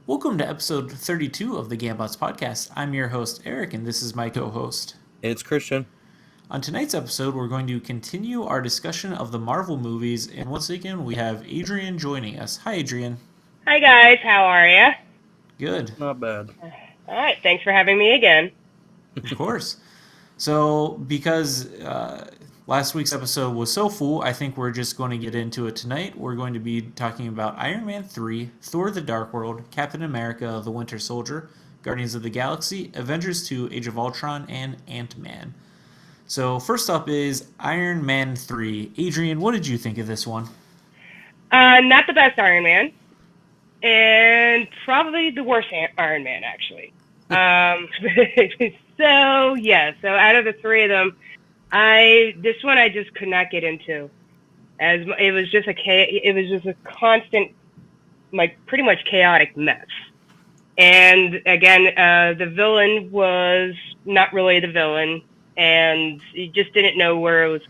Welcome to episode 32 of the Gambots podcast. I'm your host, Eric, and this is my co host. It's Christian. On tonight's episode, we're going to continue our discussion of the Marvel movies, and once again, we have Adrian joining us. Hi, Adrian. Hi guys, how are you? Good. Not bad. All right, thanks for having me again. Of course. So, because last week's episode was so full, I think we're just going to get into it tonight. We're going to be talking about Iron Man 3, Thor the Dark World, Captain America the Winter Soldier, Guardians of the Galaxy, Avengers 2, Age of Ultron, and Ant-Man. So, first up is Iron Man 3. Adrian, what did you think of this one? Not the best Iron Man, and probably the worst Iron Man, actually. So out of the three of them, this one I just could not get into, as it was just a constant, like pretty much chaotic mess. And again, the villain was not really the villain, and you just didn't know where it was.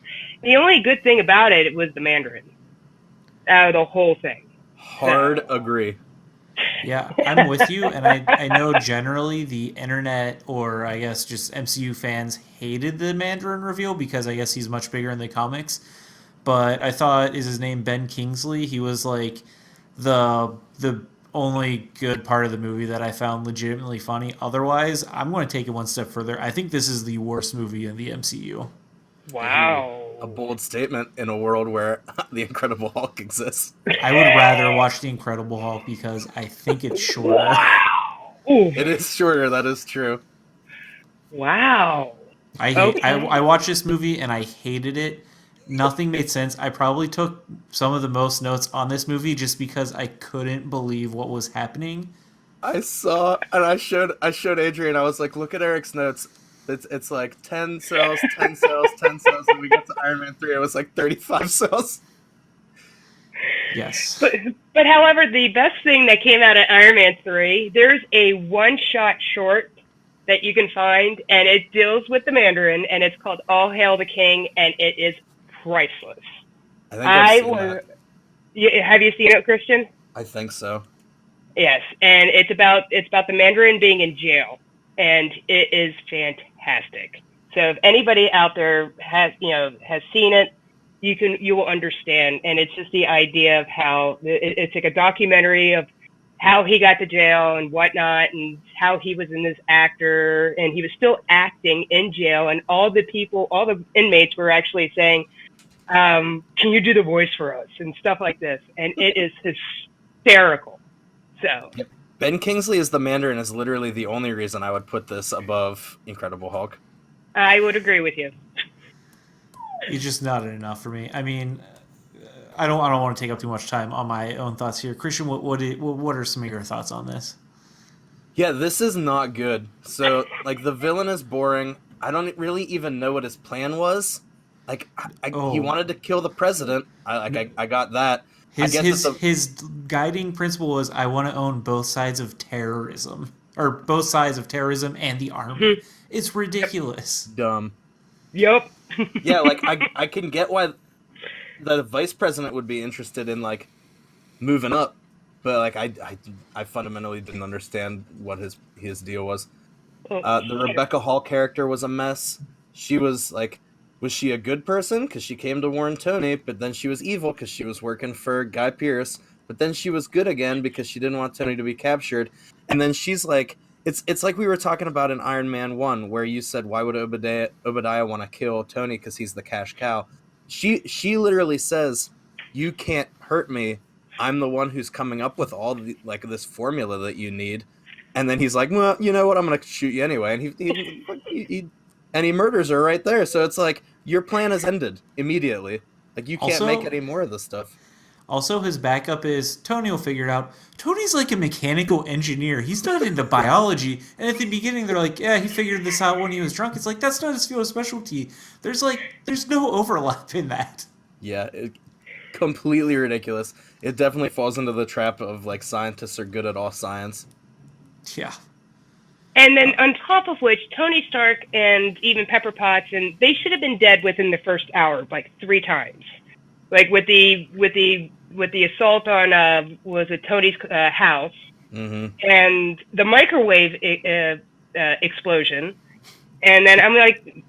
The only good thing about it was the Mandarin out of the whole thing. Hard agree. Yeah, I'm with you, and I know generally the internet, or I guess just MCU fans, hated the Mandarin reveal because I guess he's much bigger in the comics. But I thought, is his name Ben Kingsley? He was like the only good part of the movie that I found legitimately funny. Otherwise, I'm going to take it one step further. I think this is the worst movie in the MCU. Wow. A bold statement in a world where the Incredible Hulk exists. I would rather watch The Incredible Hulk because I think it's shorter. Wow. Ooh. It is shorter, that is true. Wow. I watched this movie and I hated it. Nothing made sense. I probably took some of the most notes on this movie just because I couldn't believe what was happening. I saw, and I showed Adrian, I was like, look at Eric's notes. It's like 10 cells, 10 cells, 10 cells, and we get to Iron Man 3, it was like 35 cells. Yes. But however, the best thing that came out of Iron Man 3, there's a one-shot short that you can find, and it deals with the Mandarin, and it's called All Hail the King, and it is priceless. I think I've seen that. Have you seen it, Christian? I think so. Yes, and it's about the Mandarin being in jail, and it is fantastic. So if anybody out there has seen it, you will understand. And it's just the idea of how it's like a documentary of how he got to jail and whatnot, and how he was in this actor, and he was still acting in jail, and all the inmates were actually saying, "Can you do the voice for us?" and stuff like this, and it is hysterical. So. Yep. Ben Kingsley as the Mandarin is literally the only reason I would put this above Incredible Hulk. I would agree with you. It's just not enough for me. I mean, I don't want to take up too much time on my own thoughts here. Christian, what are some of your thoughts on this? Yeah, this is not good. So, like, the villain is boring. I don't really even know what his plan was. Like, he wanted to kill the president. I got that. His guiding principle was, I want to own both sides of terrorism, or both sides of terrorism and the army. It's ridiculous. Dumb. Yep. Yeah, like I can get why the vice president would be interested in like moving up, but like I fundamentally didn't understand what his deal was. The Rebecca Hall character was a mess. She was like, was she a good person because she came to warn Tony, but then she was evil because she was working for Guy Pearce, but then she was good again because she didn't want Tony to be captured, and then she's like, it's like we were talking about in Iron Man 1 where you said, why would Obadiah want to kill Tony because he's the cash cow. She literally says, you can't hurt me, I'm the one who's coming up with all the, like, this formula that you need. And then he's like, well, you know what, I'm gonna shoot you anyway, and he murders her right there. So it's like, your plan has ended immediately. Like, you can't make any more of this stuff. Also, his backup is, Tony will figure it out. Tony's like a mechanical engineer. He's not into biology. And at the beginning, they're like, yeah, he figured this out when he was drunk. It's like, that's not his field of specialty. There's no overlap in that. Yeah, completely ridiculous. It definitely falls into the trap of, like, scientists are good at all science. Yeah. And then on top of which, Tony Stark and even Pepper Potts, and they should have been dead within the first hour, like 3 times. Like with the assault on was it Tony's house, and the microwave explosion, and then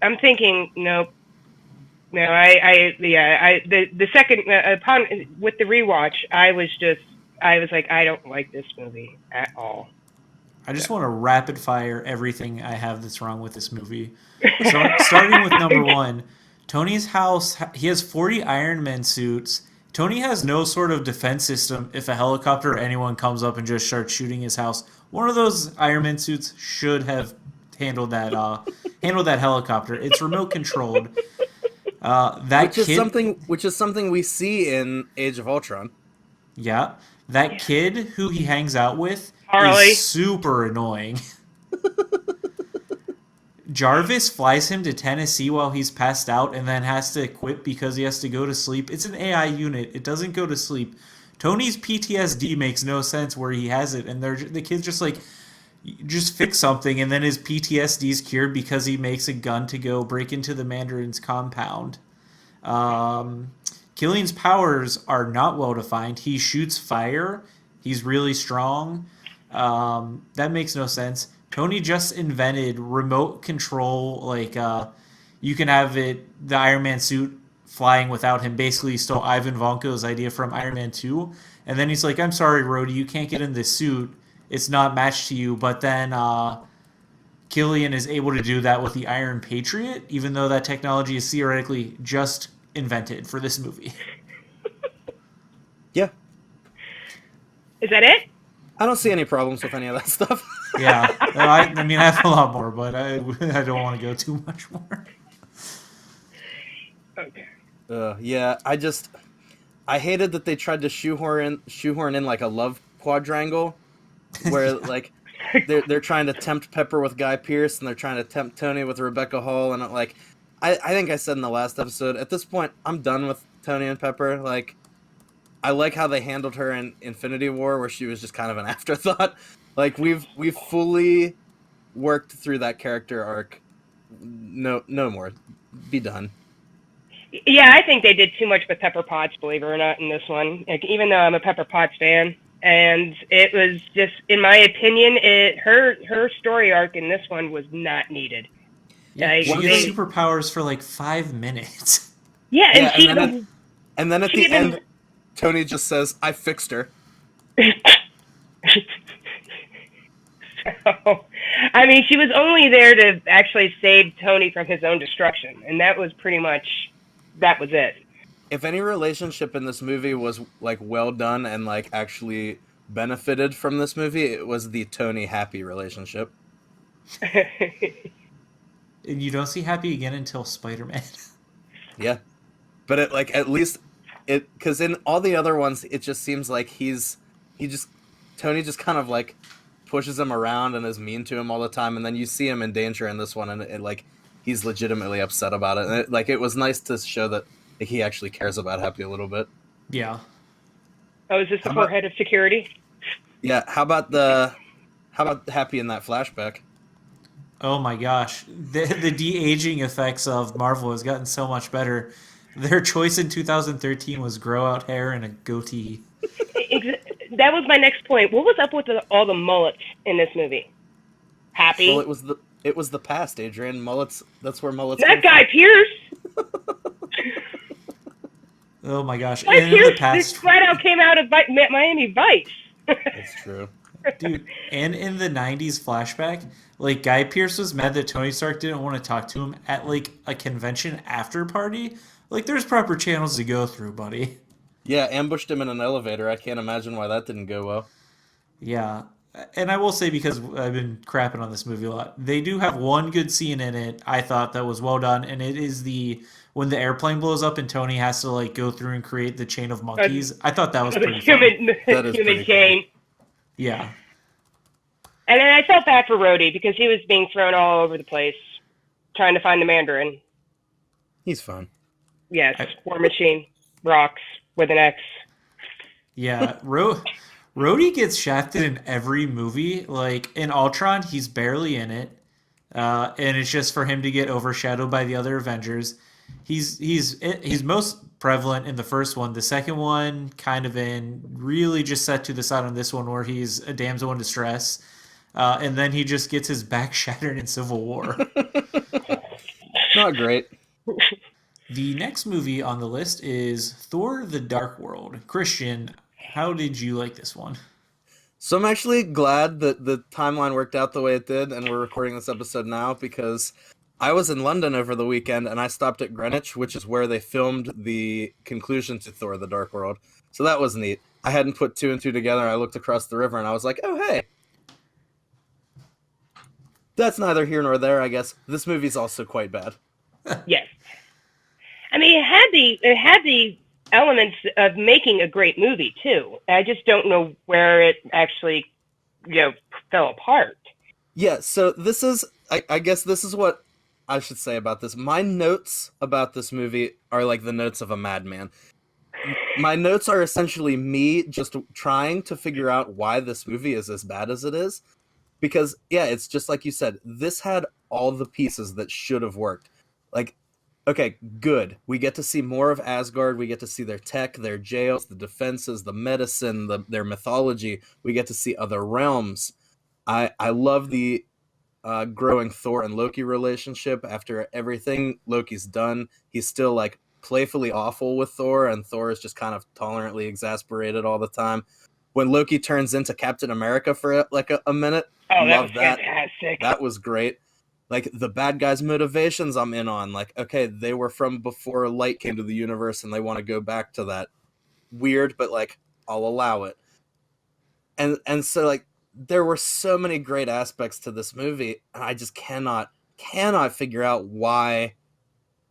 I'm thinking, nope. No, the second upon with the rewatch, I was like, I don't like this movie at all. I just want to rapid fire everything I have that's wrong with this movie. So starting with number one, Tony's house. He has 40 Iron Man suits. Tony has no sort of defense system if a helicopter or anyone comes up and just starts shooting his house. One of those Iron Man suits should have handled that helicopter. It's remote controlled. Which is something we see in Age of Ultron. Yeah, that kid who he hangs out with Harley is super annoying. Jarvis flies him to Tennessee while he's passed out and then has to quit because he has to go to sleep. It's an AI unit. It doesn't go to sleep. Tony's PTSD makes no sense where he has it, and the kid's just like, just fix something, and then his PTSD is cured because he makes a gun to go break into the Mandarin's compound. Killian's powers are not well defined. He shoots fire. He's really strong. That makes no sense. Tony just invented remote control, like you can have the Iron Man suit flying without him. Basically, he stole Ivan Vanko's idea from Iron Man 2. And then he's like, I'm sorry, Rhodey, you can't get in this suit. It's not matched to you. But then Killian is able to do that with the Iron Patriot, even though that technology is theoretically just invented for this movie. Yeah. Is that it? I don't see any problems with any of that stuff. Yeah. I mean, I have a lot more, but I don't want to go too much more. Okay. Yeah, I hated that they tried to shoehorn in like a love quadrangle, where like they're trying to tempt Pepper with Guy Pearce and they're trying to tempt Tony with Rebecca Hall, and like I think I said in the last episode, at this point I'm done with Tony and Pepper. Like, I like how they handled her in Infinity War, where she was just kind of an afterthought. Like, we've fully worked through that character arc. No more. Be done. Yeah, I think they did too much with Pepper Potts, believe it or not, in this one. Like, even though I'm a Pepper Potts fan, and it was just, in my opinion, her story arc in this one was not needed. Yeah, she gets superpowers for like 5 minutes. Yeah, and then at the end, Tony just says, "I fixed her." So, I mean, she was only there to actually save Tony from his own destruction, and that was it. If any relationship in this movie was like well done and like actually benefited from this movie, it was the Tony Happy relationship. And you don't see Happy again until Spider-Man. Yeah, but it like at least it, because in all the other ones, it just seems like Tony just kind of like pushes him around and is mean to him all the time, and then you see him in danger in this one, and it like he's legitimately upset about it, and it was nice to show that like, he actually cares about Happy a little bit. Yeah. Oh, is this the poor head of security? Yeah. How about Happy in that flashback? Oh my gosh, the de-aging effects of Marvel has gotten so much better. Their choice in 2013 was grow out hair and a goatee. That was my next point. What was up with all the mullets in this movie? Happy? Well, it was the past, Adrian. Mullets. That's where mullets. That Guy Pearce. Oh my gosh! Guy Pearce this flat out came out of Miami Vice. That's true. Dude, and in the 90s flashback, like, Guy Pearce was mad that Tony Stark didn't want to talk to him at, like, a convention after party. Like, there's proper channels to go through, buddy. Yeah, ambushed him in an elevator. I can't imagine why that didn't go well. Yeah. And I will say, because I've been crapping on this movie a lot, they do have one good scene in it, I thought, that was well done, and it is when the airplane blows up and Tony has to, like, go through and create the chain of monkeys. I thought that was pretty fun. That is human chain. Cool. Yeah. And then I felt bad for Rhodey because he was being thrown all over the place trying to find the Mandarin. He's fine. Yes, War Machine, rocks with an X. Yeah, Rhodey gets shafted in every movie. Like, in Ultron, he's barely in it. And it's just for him to get overshadowed by the other Avengers. He's most prevalent in the first one. The second one, kind of in really just set to the side on this one, where he's a damsel in distress, and then he just gets his back shattered in Civil War. Not great. The next movie on the list is Thor: The Dark World. Christian, how did you like this one? So I'm actually glad that the timeline worked out the way it did, and we're recording this episode now because I was in London over the weekend and I stopped at Greenwich, which is where they filmed the conclusion to Thor: The Dark World. So that was neat. I hadn't put two and two together. I looked across the river and I was like, oh, hey. That's neither here nor there, I guess. This movie's also quite bad. Yes. I mean, it had the elements of making a great movie too. I just don't know where it actually, fell apart. Yeah, so this is, I guess this is what I should say about this. My notes about this movie are like the notes of a madman. My notes are essentially me just trying to figure out why this movie is as bad as it is. Because, yeah, it's just like you said, this had all the pieces that should have worked. Like, okay, good. We get to see more of Asgard. We get to see their tech, their jails, the defenses, the medicine, their mythology. We get to see other realms. I love the growing Thor and Loki relationship. After everything Loki's done, he's still like playfully awful with Thor, and Thor is just kind of tolerantly exasperated all the time. When Loki turns into Captain America for like a minute, Oh, that was love that. fantastic. That was great. Like the bad guys' motivations, I'm in on. Like, okay, they were from before light came to the universe, and they want to go back to that. Weird, but like I'll allow it. And so like there were so many great aspects to this movie, and I just cannot figure out why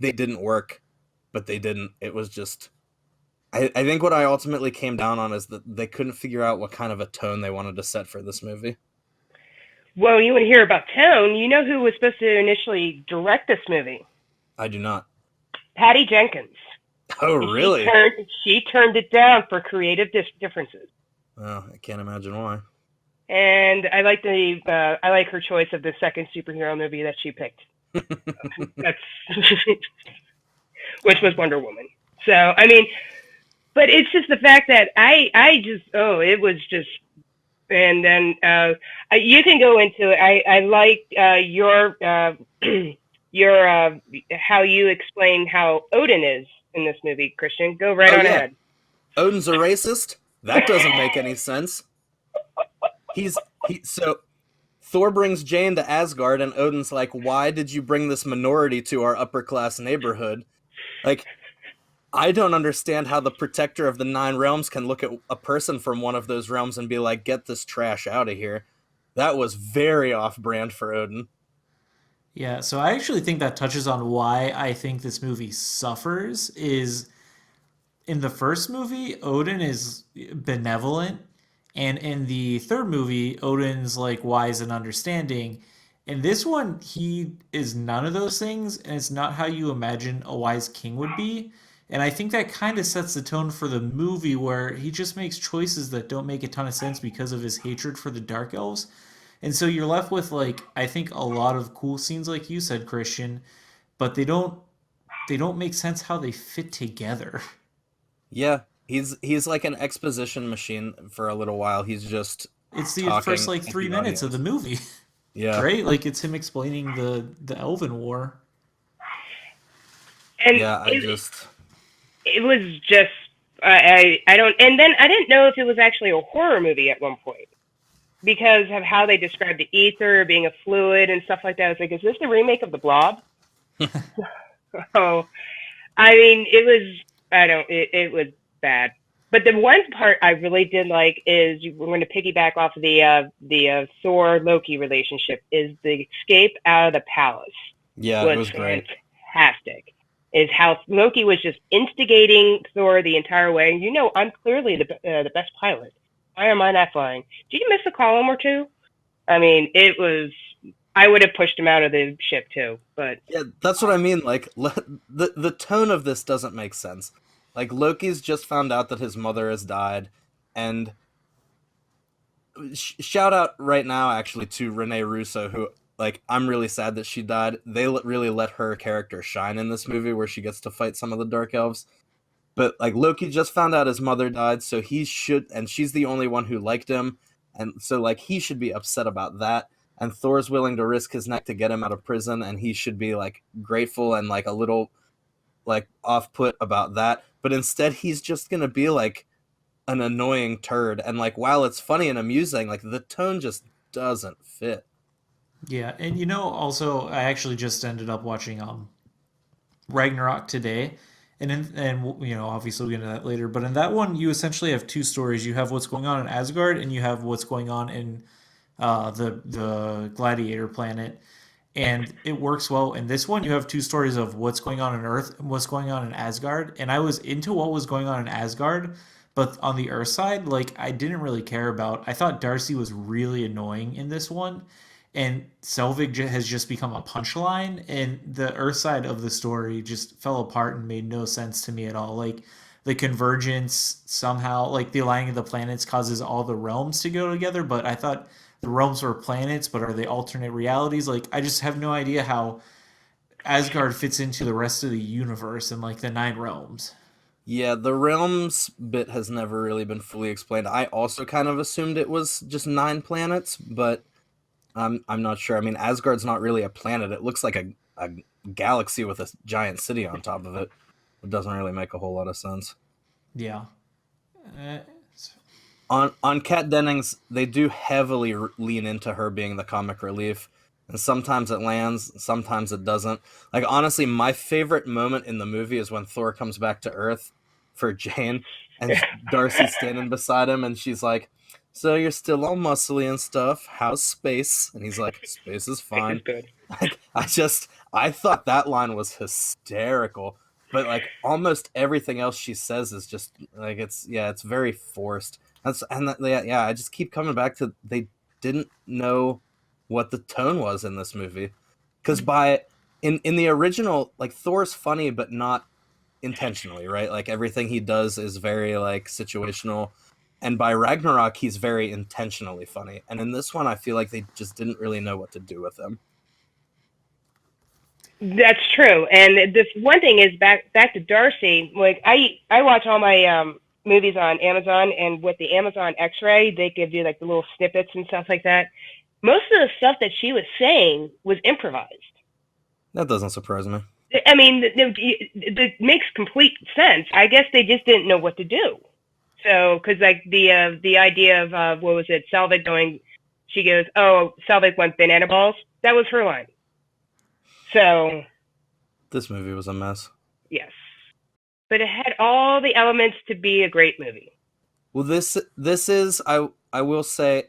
they didn't work, but they didn't. It was just I think what I ultimately came down on is that they couldn't figure out what kind of a tone they wanted to set for this movie. Well, you want to hear about tone? You know who was supposed to initially direct this movie? I do not. Patty Jenkins. Oh, And really? She turned it down for creative differences. Oh, I can't imagine why. And I like her choice of the second superhero movie that she picked. That's which was Wonder Woman. So I mean, but it's just the fact that it was just. And then you can go into it. I like your how you explain how Odin is in this movie, Christian. Go right on ahead. Odin's a racist? That doesn't make any sense. So Thor brings Jane to Asgard, and Odin's like, "Why did you bring this minority to our upper class neighborhood?" Like, I don't understand how the protector of the 9 realms can look at a person from one of those realms and be like, "Get this trash out of here." That was very off-brand for Odin. Yeah, so I actually think that touches on why I think this movie suffers is in the first movie, Odin is benevolent, and in the third movie, Odin's like wise and understanding. In this one, he is none of those things, and it's not how you imagine a wise king would be. And I think that kind of sets the tone for the movie where he just makes choices that don't make a ton of sense because of his hatred for the Dark Elves. And so you're left with like I think a lot of cool scenes like you said, Christian, but they don't make sense how they fit together. Yeah, he's like an exposition machine for a little while. He's just It's the first talking like at 3 minutes of the audience. movie, Yeah, right? Like it's him explaining the Elven War. And yeah. it was just I don't, and then I didn't know if it was actually a horror movie at one point because of how they described the ether being a fluid and stuff like that. I was like, is this the remake of The Blob? Oh, I mean, it was. It was bad. But the one part I really did like is we're going to piggyback off of the Thor Loki relationship is the escape out of the palace Yeah, it was was great. fantastic. Is how Loki was just instigating Thor the entire way. You know, I'm clearly the best pilot. Why am I not flying? Did you miss a column or two? I mean, it was. I would have pushed him out of the ship too, but Yeah, that's what I mean. Like the tone of this doesn't make sense. Like Loki's just found out that his mother has died, and shout out right now actually to Rene Russo, who like, I'm really sad that she died. They really let her character shine in this movie, where she gets to fight some of the dark elves. But like, Loki just found out his mother died, so he should, and she's the only one who liked him, and so like he should be upset about that. And Thor's willing to risk his neck to get him out of prison, and he should be like grateful and like a little like off put about that. But instead, he's just gonna be like an annoying turd. And like, while it's funny and amusing, like the tone just doesn't fit. Yeah, and also I actually just ended up watching Ragnarok today, obviously we'll get into that later. But in that one, you essentially have two stories. You have what's going on in Asgard, and you have what's going on in the Gladiator planet, and it works well. In this one, you have two stories of what's going on in Earth and what's going on in Asgard. And I was into what was going on in Asgard, but on the Earth side, like I didn't really care about. I thought Darcy was really annoying in this one, and Selvig has just become a punchline. And the Earth side of the story just fell apart and made no sense to me at all. Like the convergence somehow, like the aligning of the planets causes all the realms to go together, but I thought the realms were planets, but are they alternate realities? Like I just have no idea how Asgard fits into the rest of the universe and like the nine realms. Yeah, the realms bit has never really been fully explained. I also kind of assumed it was just 9 planets, but I'm not sure. I mean, Asgard's not really a planet. It looks like a galaxy with a giant city on top of it. It doesn't really make a whole lot of sense. Yeah. Uh, On Kat Dennings, they do heavily lean into her being the comic relief, and sometimes it lands, sometimes it doesn't. Like, honestly, my favorite moment in the movie is when Thor comes back to Earth for Jane, and Darcy's standing beside him, and she's like, "So you're still all muscly and stuff. How's space?" And he's like, "Space is fine." It's good. Like, I thought that line was hysterical. But like, almost everything else she says is just like, it's very forced. Yeah, I just keep coming back to, they didn't know what the tone was in this movie, because in the original, like, Thor's funny but not intentionally, right? Like, everything he does is very like situational, and by Ragnarok he's very intentionally funny. And in this one, I feel like they just didn't really know what to do with him. That's true. And this one thing is back to Darcy. Like I watch all my movies on Amazon, and with the Amazon X-ray, they give you like the little snippets and stuff like that. Most of the stuff that she was saying was improvised. That doesn't surprise me. I mean, it makes complete sense. I guess they just didn't know what to do. So, because like the idea of what was it, Selvig going, she goes, "Oh, Selvig went banana balls." That was her line. So, This movie was a mess. yes. But it had all the elements to be a great movie. Well, this is, I will say,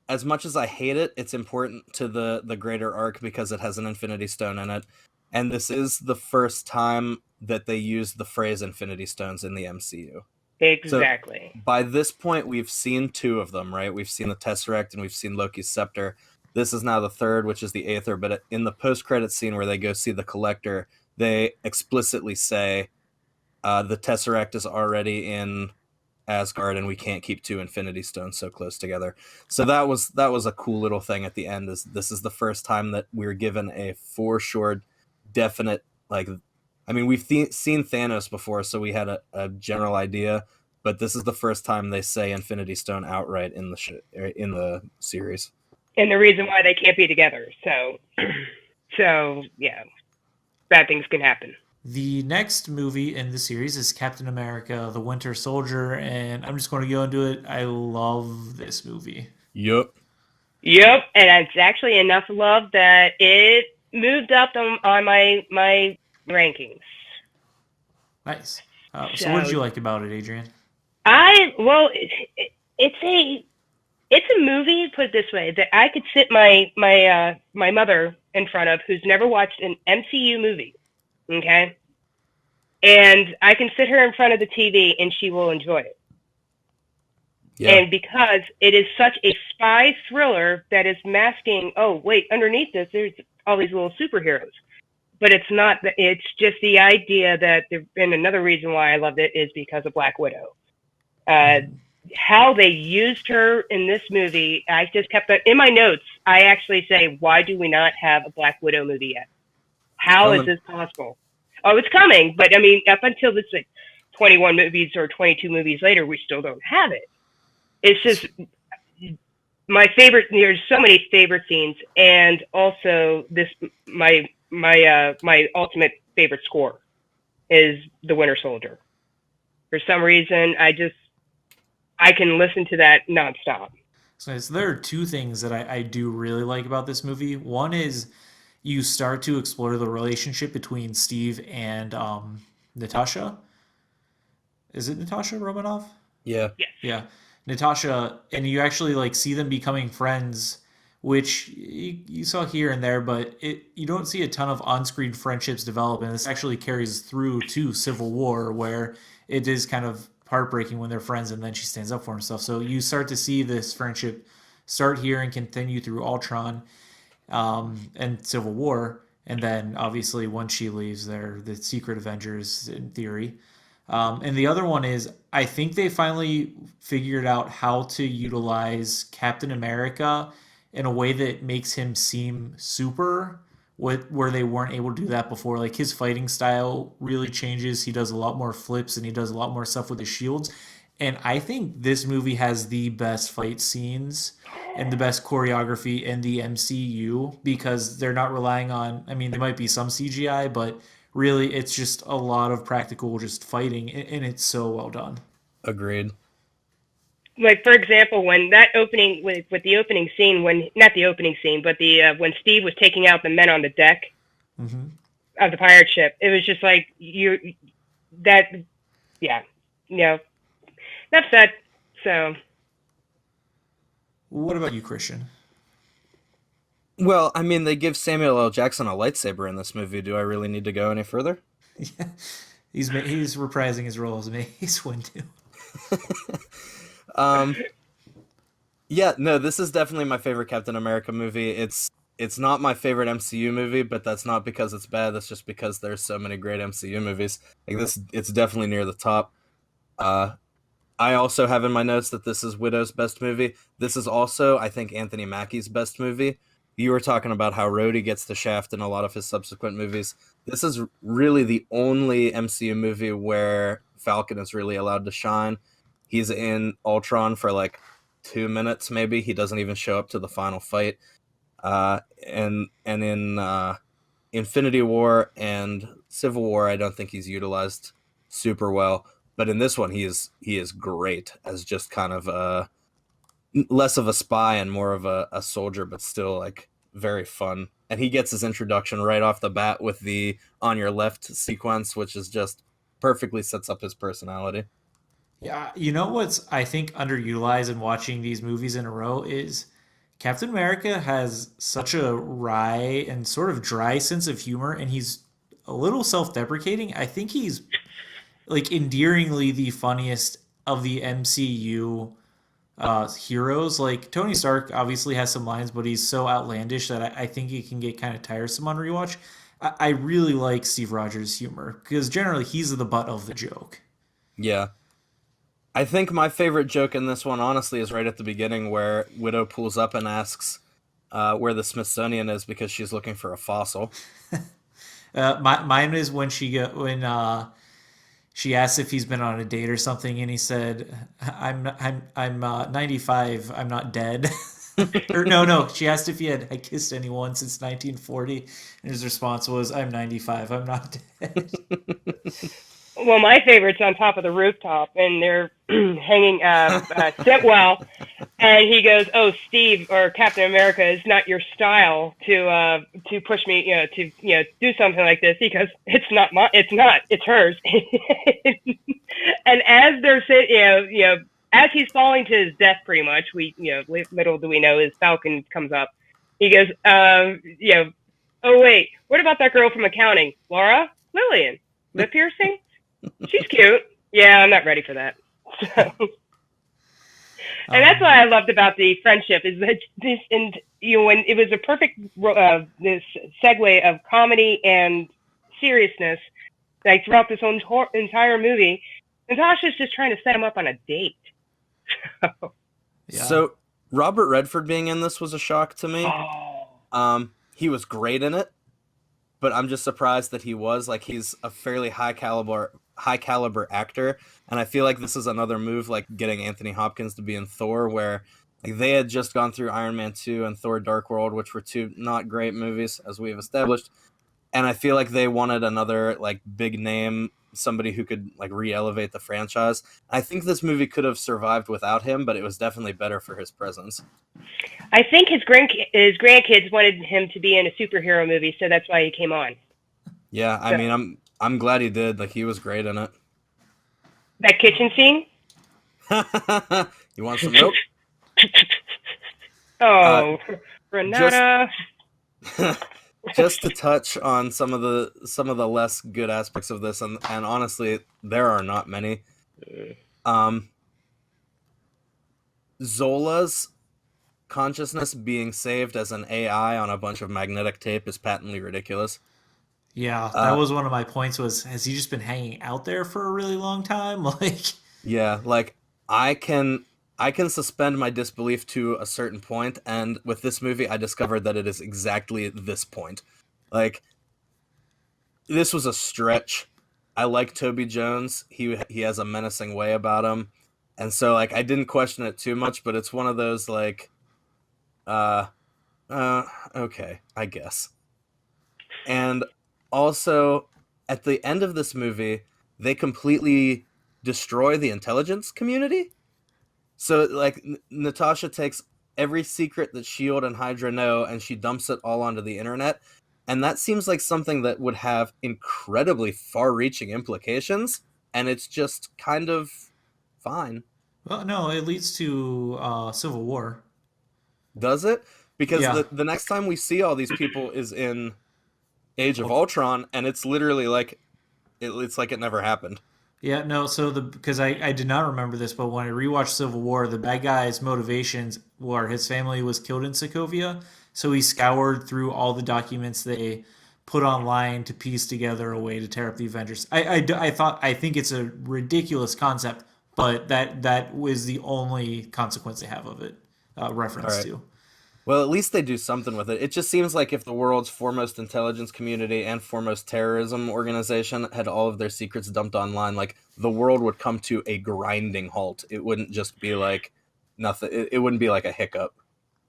as much as I hate it, it's important to the greater arc because it has an Infinity Stone in it, and this is the first time that they used the phrase Infinity Stones in the MCU. Exactly. So by this point, we've seen 2 of them, right? We've seen the Tesseract and we've seen Loki's scepter. This is now the third, which is the Aether. But in the post-credit scene where they go see the Collector, they explicitly say the Tesseract is already in Asgard, and we can't keep 2 Infinity Stones so close together. So that was a cool little thing at the end. Is this is the first time that we're given a for sure, definite, like, I mean, we've seen Thanos before, so we had a general idea, but this is the first time they say Infinity Stone outright in the series. And the reason why they can't be together. So yeah, bad things can happen. the next movie in the series is Captain America: The Winter Soldier, and I'm just going to go into it. I love this movie. Yup. Yep, and it's actually enough love that it moved up on my rankings. Nice. So what did you like about it, Adrian? It's a movie, put it this way, that I could sit my mother in front of, who's never watched an MCU movie, okay? And I can sit her in front of the TV and she will enjoy it. Yeah. And because it is such a spy thriller that is masking, oh, wait, underneath this, there's all these little superheroes. But it's not, it's just the idea that, and another reason why I loved it is because of Black Widow. how they used her in this movie, I just kept that in my notes. I actually say, why do we not have a Black Widow movie yet? How is Coming. this possible? Oh, it's coming, but I mean, up until this, like, 21 movies or 22 movies later, we still don't have it. It's just my favorite. There's so many favorite scenes, and also this my ultimate favorite score is The Winter Soldier. For some reason, I can listen to that nonstop. So there are two things that I do really like about this movie. One is you start to explore the relationship between Steve and Natasha. Is it Natasha Romanoff? Yeah. Yes. Yeah, Natasha, and you actually like see them becoming friends, which you saw here and there, but you don't see a ton of on-screen friendships develop, and this actually carries through to Civil War, where it is kind of heartbreaking when they're friends, and then she stands up for herself. So you start to see this friendship start here and continue through Ultron, and Civil War, and then obviously once she leaves, they're the Secret Avengers in theory. And the other one is I think they finally figured out how to utilize Captain America in a way that makes him seem super, where they weren't able to do that before. Like his fighting style really changes. He does a lot more flips and he does a lot more stuff with his shields. And I think this movie has the best fight scenes and the best choreography in the MCU because they're not relying on, I mean, there might be some CGI, but really it's just a lot of practical just fighting and it's so well done. Agreed. Like, for example, when that opening with the opening scene, when not the opening scene, but the when Steve was taking out the men on the deck Hmm. of the pirate ship, it was just like you that yeah, you know, enough said. So What about you, Christian? Well, I mean, they give Samuel L. Jackson a lightsaber in this movie. Do I really need to go any further? Yeah, he's reprising his role as Mace Windu. Um, yeah, no, this is definitely my favorite Captain America movie. It's not my favorite MCU movie, but that's not because it's bad. That's just because there's so many great MCU movies. Like this, it's definitely near the top. Uh, I also have in my notes that this is Widow's best movie. This is also, I think, Anthony Mackie's best movie. You were talking about how Rhodey gets the shaft in a lot of his subsequent movies. This is really the only MCU movie where Falcon is really allowed to shine. He's in Ultron for like 2 minutes, maybe. He doesn't even show up to the final fight. And in Infinity War and Civil War, I don't think he's utilized super well. But in this one, he is great as just kind of less of a spy and more of a soldier, but still like very fun. And he gets his introduction right off the bat with the "on your left" sequence, which is just perfectly sets up his personality. Yeah, you know what's I think underutilized in watching these movies in a row is Captain America has such a wry and sort of dry sense of humor, and he's a little self-deprecating. I think he's like endearingly the funniest of the MCU heroes. Like Tony Stark obviously has some lines, but he's so outlandish that I think it can get kind of tiresome on rewatch. I really like Steve Rogers' humor because generally he's the butt of the joke. Yeah. I think my favorite joke in this one, honestly, is right at the beginning where Widow pulls up and asks where the Smithsonian is because she's looking for a fossil. Mine is when she asked if he's been on a date or something, and he said, "I'm 95. I'm not dead." Or no. She asked if he had kissed anyone since 1940, and his response was, "I'm 95. I'm not dead." well, my favorite's on top of the rooftop, and they're hanging Sitwell, and he goes, "Oh, Steve or Captain America is not your style to push me, to do something like this." He goes, it's not, it's hers." And as they're sitting, as he's falling to his death, pretty much, little do we know, his Falcon comes up. He goes, "Oh wait, what about that girl from accounting, Laura Lillian, lip piercing? She's cute." Yeah, I'm not ready for that. And that's what I loved about the friendship is that this, and when it was a perfect this segue of comedy and seriousness, like throughout this entire movie. Natasha's just trying to set him up on a date. Yeah. So Robert Redford being in this was a shock to me. Oh. He was great in it, but I'm just surprised that he was like he's a fairly high caliber actor, and I feel like this is another move like getting Anthony Hopkins to be in Thor, where like they had just gone through Iron Man 2 and Thor Dark World, which were two not great movies as we've established, and I feel like they wanted another like big name, somebody who could like re-elevate the franchise. I think this movie could have survived without him, but it was definitely better for his presence. I think his grandkids wanted him to be in a superhero movie, so that's why he came on. Yeah, I So, mean, I'm glad he did. Like he was great in it. that kitchen scene. You want some milk? Oh, Just Renata. just to touch on some of the less good aspects of this, and honestly, there are not many. Um, Zola's consciousness being saved as an AI on a bunch of magnetic tape is patently ridiculous. Yeah, that Uh, was one of my points was has he just been hanging out there for a really long time? Like, yeah, like I can I can suspend my disbelief to a certain point, and with this movie, I discovered that it is exactly this point. Like this was a stretch. I like Toby Jones. He has a menacing way about him, and so like I didn't question it too much. But it's one of those like, uh, okay, I guess. And also, at the end of this movie, they completely destroy the intelligence community. So like Natasha takes every secret that Shield and Hydra know and she dumps it all onto the internet. And that seems like something that would have incredibly far-reaching implications, and it's just kind of fine. well, no, it leads to Civil War. Does it? Because Yeah. the next time we see all these people is in Age of Oh, Ultron, and it's literally like it's like it never happened. yeah, no, so because I did not remember this, but when I rewatched Civil War, the bad guy's motivations were his family was killed in Sokovia, so he scoured through all the documents they put online to piece together a way to tear up the Avengers. I think it's a ridiculous concept, but that was the only consequence they have of it, All reference right. to. Well, at least they do something with it. It just seems like if the world's foremost intelligence community and foremost terrorism organization had all of their secrets dumped online, like the world would come to a grinding halt. It wouldn't just be like nothing. It wouldn't be like a hiccup.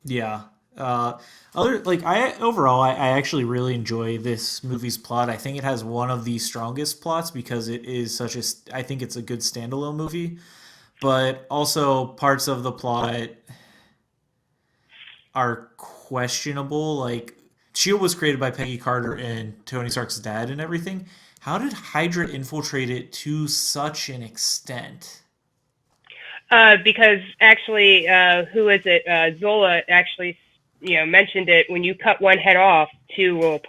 Yeah. Uh, other like I overall I actually really enjoy this movie's plot. I think it has one of the strongest plots because it is such a I think it's a good standalone movie, but also parts of the plot are questionable. Like Shield was created by Peggy Carter and Tony Stark's dad and everything. How did Hydra infiltrate it to such an extent? Because actually, who is it? Zola actually, mentioned it. When you cut one head off, two will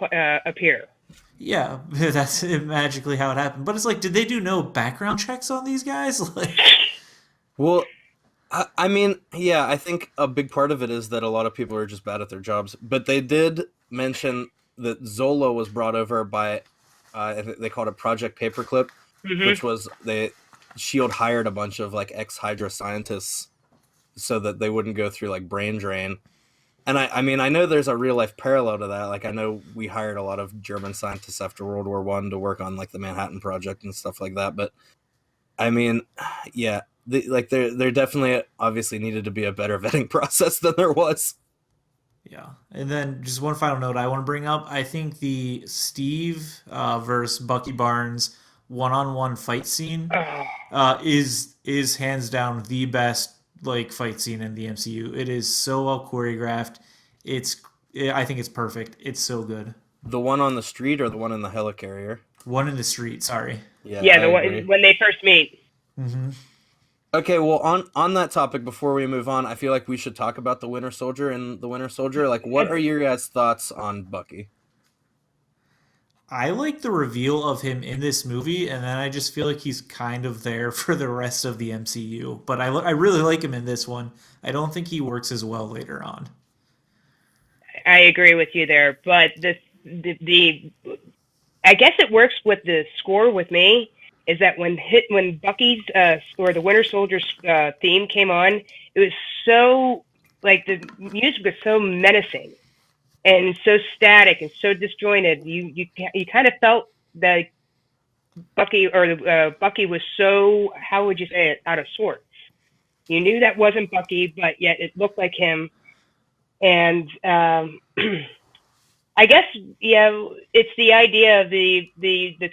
appear. Yeah, that's magically how it happened. But it's like, did they do no background checks on these guys? Like, Well, I mean, yeah, I think a big part of it is that a lot of people are just bad at their jobs. But they did mention that Zola was brought over by, they called it Project Paperclip, Hmm. which was they Shield hired a bunch of like ex Hydra scientists so that they wouldn't go through like brain drain. And I mean, I know there's a real life parallel to that. Like, I know we hired a lot of German scientists after World War One to work on like the Manhattan Project and stuff like that. But I mean, yeah, there definitely obviously needed to be a better vetting process than there was. yeah. And then just one final note I want to bring up. I think the Steve versus Bucky Barnes one-on-one fight scene Oh, is hands down the best like fight scene in the MCU. It is so well choreographed. It's I think it's perfect. It's so good. The one on the street or the one in the helicarrier? One in the street. Sorry. Yeah, yeah, I the one agree. when they first meet. Mm-hmm. Okay, well, on that topic, before we move on, I feel like we should talk about the Winter Soldier and the Winter Soldier. Like, what are your guys' thoughts on Bucky? I like the reveal of him in this movie, and then I just feel like he's kind of there for the rest of the MCU. But I really like him in this one. I don't think he works as well later on. I agree with you there, but the I guess it works with the score with me. is that when Bucky's or the Winter Soldier's theme came on, it was so like the music was so menacing and so static and so disjointed. You kind of felt that Bucky was so, how would you say it, out of sorts. You knew that wasn't Bucky, but yet it looked like him. And I guess, yeah, it's the idea of the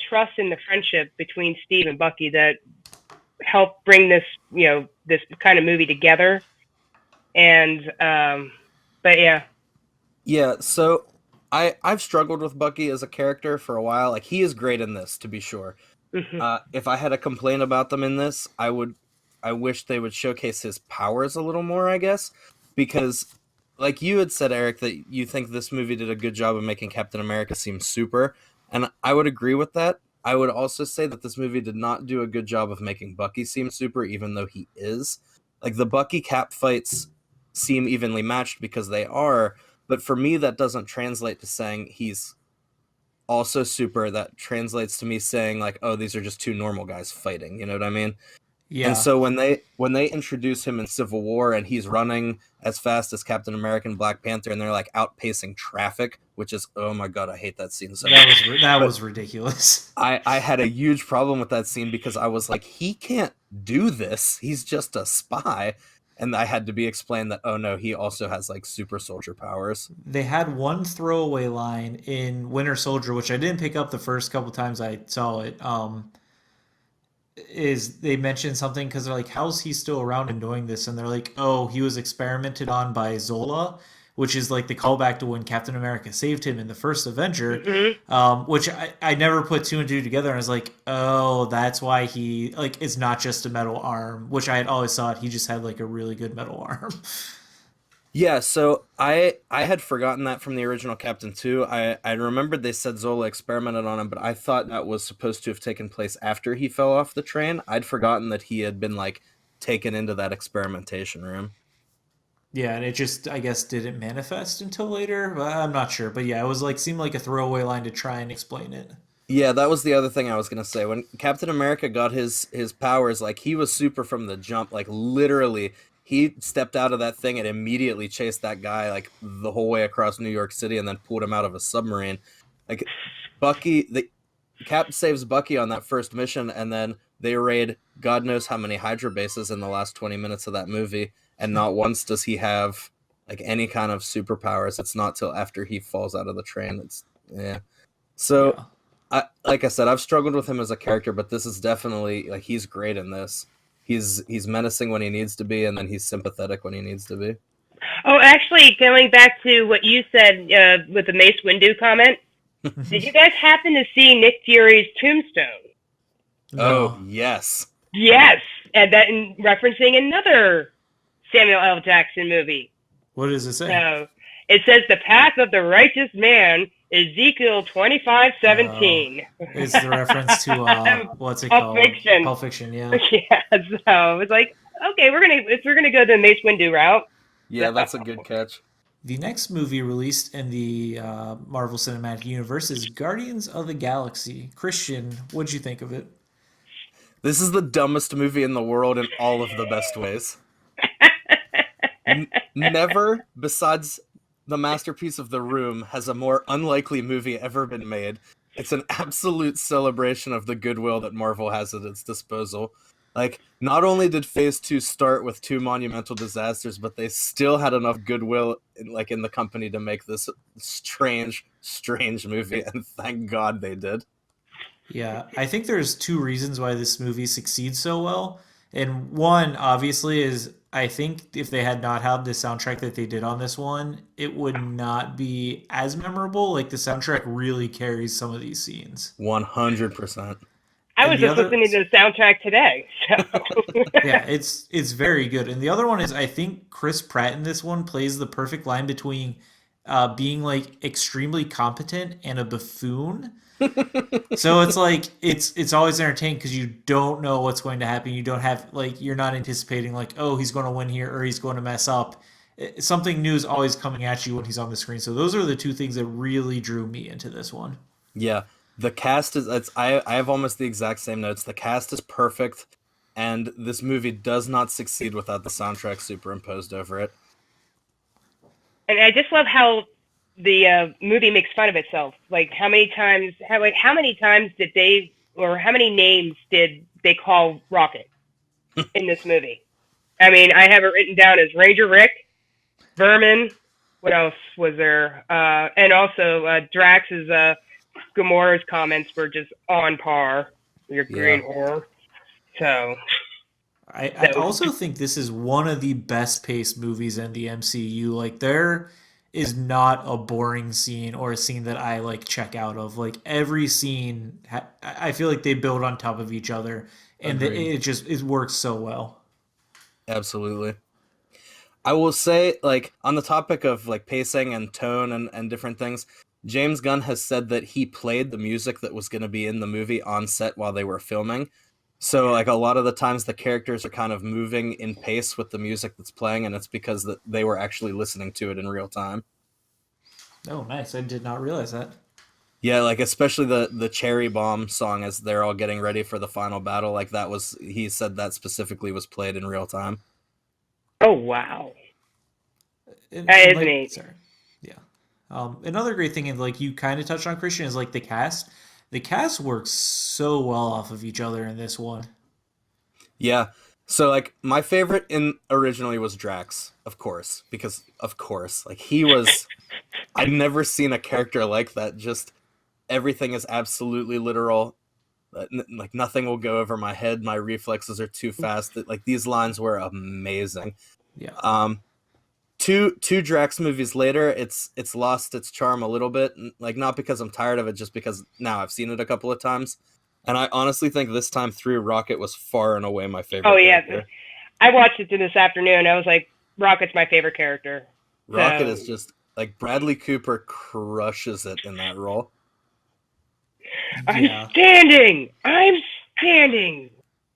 trust and the friendship between Steve and Bucky that helped bring this, this kind of movie together. And but yeah. Yeah, so I've struggled with Bucky as a character for a while. Like he is great in this, to be sure. Mhm. If I had a complaint about them in this, I wish they would showcase his powers a little more, I guess, because like you had said, Eric, that you think this movie did a good job of making Captain America seem super, and I would agree with that. I would also say that this movie did not do a good job of making Bucky seem super, even though he is. Like the Bucky Cap fights seem evenly matched because they are, but for me that doesn't translate to saying he's also super. That translates to me saying like, oh, these are just two normal guys fighting. You know what I mean? And Yeah. so when they introduce him in Civil War and he's running as fast as Captain America and Black Panther and they're like outpacing traffic, which is, oh my god, I hate that scene so That much. was that But was ridiculous. I had a huge problem with that scene because I was like, he can't do this. He's just a spy. And I had to be explained that, oh no, he also has like super soldier powers. They had one throwaway line in Winter Soldier, which I didn't pick up the first couple times I saw it. Is they mentioned something because they're like, how's he still around and doing this? And they're like, oh, he was experimented on by Zola, which is like the callback to when Captain America saved him in the first Avenger, Mhm. which I never put two and two together. And I was like, oh, that's why he, like, it's not just a metal arm, which I had always thought he just had like a really good metal arm. Yeah, so I had forgotten that from the original Captain 2. I remembered they said Zola experimented on him, but I thought that was supposed to have taken place after he fell off the train. I'd forgotten that he had been like taken into that experimentation room. Yeah, and it just, I guess, didn't manifest until later. But I'm not sure. But yeah, it was like, seemed like a throwaway line to try and explain it. Yeah, that was the other thing I was gonna say. When Captain America got his powers, like he was super from the jump. Like literally, he stepped out of that thing and immediately chased that guy like the whole way across New York City, and then pulled him out of a submarine. Like the Cap saves Bucky on that first mission, and then they raid God knows how many Hydra bases in the last 20 minutes of that movie, and not once does he have like any kind of superpowers. It's not till after he falls out of the train. It's yeah. So Yeah. like I said, I've struggled with him as a character, but this is definitely like he's great in this. He's menacing when he needs to be, and then he's sympathetic when he needs to be. Oh, actually, going back to what you said with the Mace Windu comment, did you guys happen to see Nick Fury's tombstone? Oh No. yes, Yes, and that in referencing another Samuel L. Jackson movie. What does it say? So it says the path of the righteous man, Ezekiel 25:17. It's the reference to what's it Pulp called? Fiction. Pulp Fiction. Yeah. Yeah, so it's like, okay, we're gonna go the Mace Windu route. yeah, that's a good catch. The next movie released in the Marvel Cinematic Universe is Guardians of the Galaxy. Christian, what'd you think of it? This is the dumbest movie in the world in all of the best ways. Never, besides the masterpiece of The Room, has a more unlikely movie ever been made. It's an absolute celebration of the goodwill that Marvel has at its disposal. Like, not only did Phase 2 start with two monumental disasters, but they still had enough goodwill in the company to make this strange, strange movie, and thank God they did. Yeah, I think there's two reasons why this movie succeeds so well. And one, obviously, is I think if they had not had the soundtrack that they did on this one, it would not be as memorable. Like the soundtrack really carries some of these scenes. 100%. I And was the just other, listening to the soundtrack today. So. yeah, it's very good. And the other one is I think Chris Pratt in this one plays the perfect line between being like extremely competent and a buffoon. So it's like it's always entertaining because you don't know what's going to happen. You don't have like you're not anticipating like oh he's going to win here or he's going to mess up. Something new is always coming at you when he's on the screen. So those are the two things that really drew me into this one. Yeah. The cast is it's I have almost the exact same notes. The cast is perfect, and this movie does not succeed without the soundtrack superimposed over it. And I just love how the movie makes fun of itself. Like how many times did they, or how many names did they call Rocket in this movie? I mean, I have it written down as Ranger Rick, Vermin. What else was there? And also Drax's Gamora's comments were just on par. Your Yeah, green horror. So I that was also think this is one of the best paced movies in the MCU. Like there is not a boring scene or a scene that I like check out of. Like every scene, I feel like they build on top of each other, and agreed. it works so well. Absolutely. I will say, like, on the topic of like pacing and tone and different things, James Gunn has said that he played the music that was going to be in the movie on set while they were filming. So, like, a lot of the times the characters are kind of moving in pace with the music that's playing, and it's because that they were actually listening to it in real time. Oh, nice! I did not realize that. Yeah, like especially the Cherry Bomb song as they're all getting ready for the final battle, like that was he said that specifically was played in real time. oh wow, And that is like, neat. sorry, yeah. Another great thing, and like you kind of touched on Christian, is like the cast. The cast works so well off of each other in this one. Yeah. So like my favorite in originally was Drax, of course, because of course, like he was I've never seen a character like that. Just everything is absolutely literal. Like nothing will go over my head. My reflexes are too fast. Like these lines were amazing. Yeah. Um, two Drax movies later, it's lost its charm a little bit. Like not because I'm tired of it, just because now I've seen it a couple of times, and I honestly think this time through, Rocket was far and away my Oh favorite yeah, character. I watched it this afternoon. I was like, Rocket's my favorite character. Rocket So is just like Bradley Cooper crushes it in that role. Yeah. I'm standing